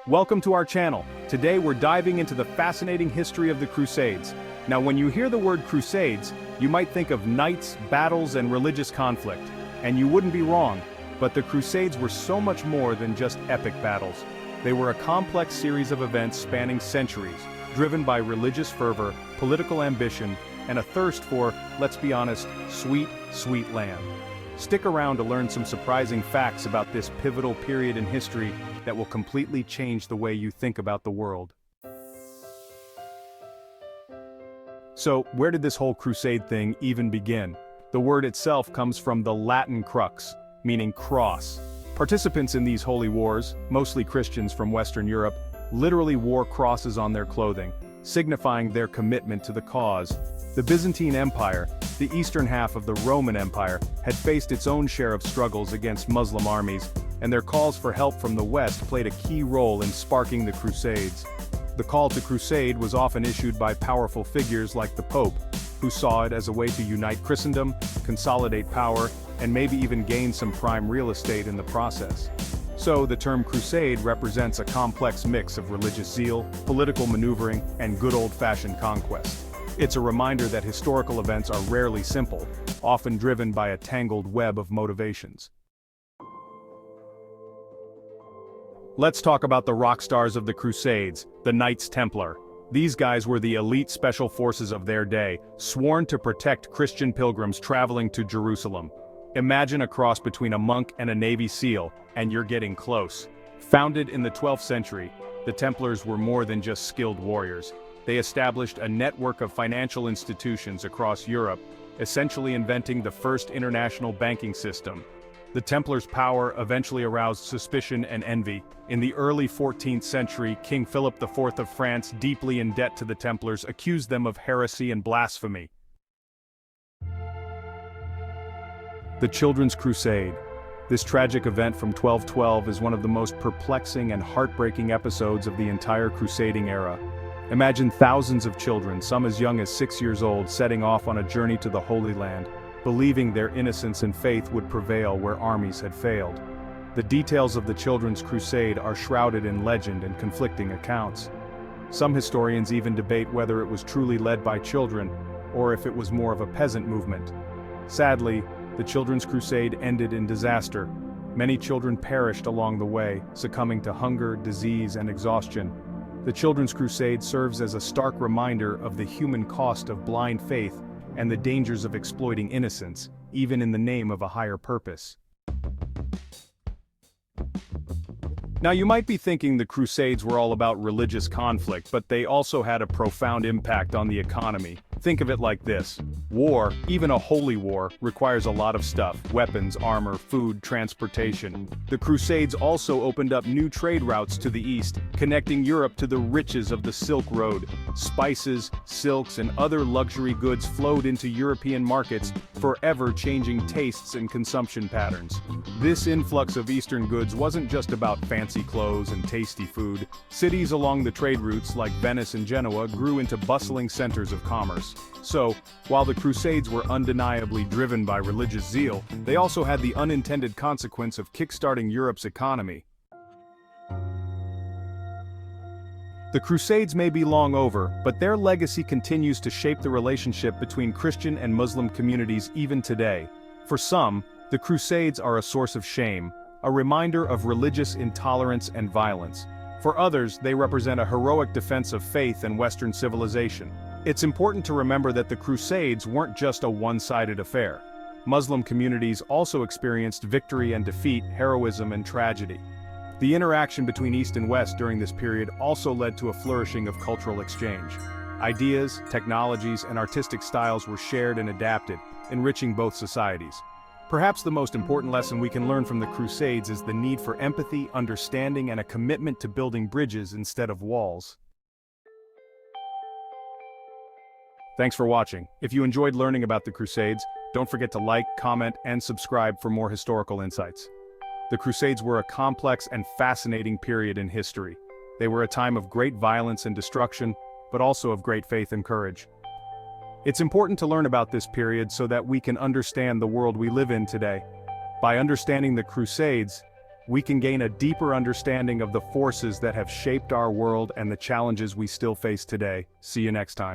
Welcome to our channel. Today we're diving into the fascinating history of the Crusades. Now when you hear the word Crusades, you might think of knights, battles, and religious conflict. And you wouldn't be wrong, but the Crusades were so much more than just epic battles. They were a complex series of events spanning centuries, driven by religious fervor, political ambition, and a thirst for, let's be honest, sweet, sweet land. Stick around to learn some surprising facts about this pivotal period in history that will completely change the way you think about the world. So, where did this whole crusade thing even begin? The word itself comes from the Latin crux, meaning cross. Participants in these holy wars, mostly Christians from Western Europe, literally wore crosses on their clothing, signifying their commitment to the cause. The Byzantine Empire, the eastern half of the Roman Empire, had faced its own share of struggles against Muslim armies, and their calls for help from the West played a key role in sparking the Crusades. The call to crusade was often issued by powerful figures like the Pope, who saw it as a way to unite Christendom, consolidate power, and maybe even gain some prime real estate in the process. So, the term crusade represents a complex mix of religious zeal, political maneuvering, and good old-fashioned conquest. It's a reminder that historical events are rarely simple, often driven by a tangled web of motivations. Let's talk about the rock stars of the Crusades, the Knights Templar. These guys were the elite special forces of their day, sworn to protect Christian pilgrims traveling to Jerusalem. Imagine a cross between a monk and a Navy SEAL, and you're getting close. Founded in the 12th century, the Templars were more than just skilled warriors. They established a network of financial institutions across Europe, essentially inventing the first international banking system. The Templars' power eventually aroused suspicion and envy. In the early 14th century, King Philip IV of France, deeply in debt to the Templars, accused them of heresy and blasphemy. The Children's Crusade. This tragic event from 1212 is one of the most perplexing and heartbreaking episodes of the entire crusading era. Imagine thousands of children, some as young as 6 years old, setting off on a journey to the Holy Land, believing their innocence and faith would prevail where armies had failed. The details of the Children's Crusade are shrouded in legend and conflicting accounts. Some historians even debate whether it was truly led by children, or if it was more of a peasant movement. Sadly, the Children's Crusade ended in disaster. Many children perished along the way, succumbing to hunger, disease, and exhaustion. The Children's Crusade serves as a stark reminder of the human cost of blind faith and the dangers of exploiting innocence, even in the name of a higher purpose. Now you might be thinking the Crusades were all about religious conflict, but they also had a profound impact on the economy. Think of it like this. War, even a holy war, requires a lot of stuff: weapons, armor, food, transportation. The Crusades also opened up new trade routes to the east, connecting Europe to the riches of the Silk Road. Spices, silks, and other luxury goods flowed into European markets, forever changing tastes and consumption patterns. This influx of Eastern goods wasn't just about fancy clothes and tasty food. Cities along the trade routes like Venice and Genoa grew into bustling centers of commerce. So, while the Crusades were undeniably driven by religious zeal, they also had the unintended consequence of kickstarting Europe's economy. The Crusades may be long over, but their legacy continues to shape the relationship between Christian and Muslim communities even today. For some, the Crusades are a source of shame, a reminder of religious intolerance and violence. For others, they represent a heroic defense of faith and Western civilization. It's important to remember that the Crusades weren't just a one-sided affair. Muslim communities also experienced victory and defeat, heroism and tragedy. The interaction between East and West during this period also led to a flourishing of cultural exchange. Ideas, technologies, and artistic styles were shared and adapted, enriching both societies. Perhaps the most important lesson we can learn from the Crusades is the need for empathy, understanding, and a commitment to building bridges instead of walls. Thanks for watching. If you enjoyed learning about the Crusades, don't forget to like, comment, and subscribe for more historical insights. The Crusades were a complex and fascinating period in history. They were a time of great violence and destruction, but also of great faith and courage. It's important to learn about this period so that we can understand the world we live in today. By understanding the Crusades, we can gain a deeper understanding of the forces that have shaped our world and the challenges we still face today. See you next time.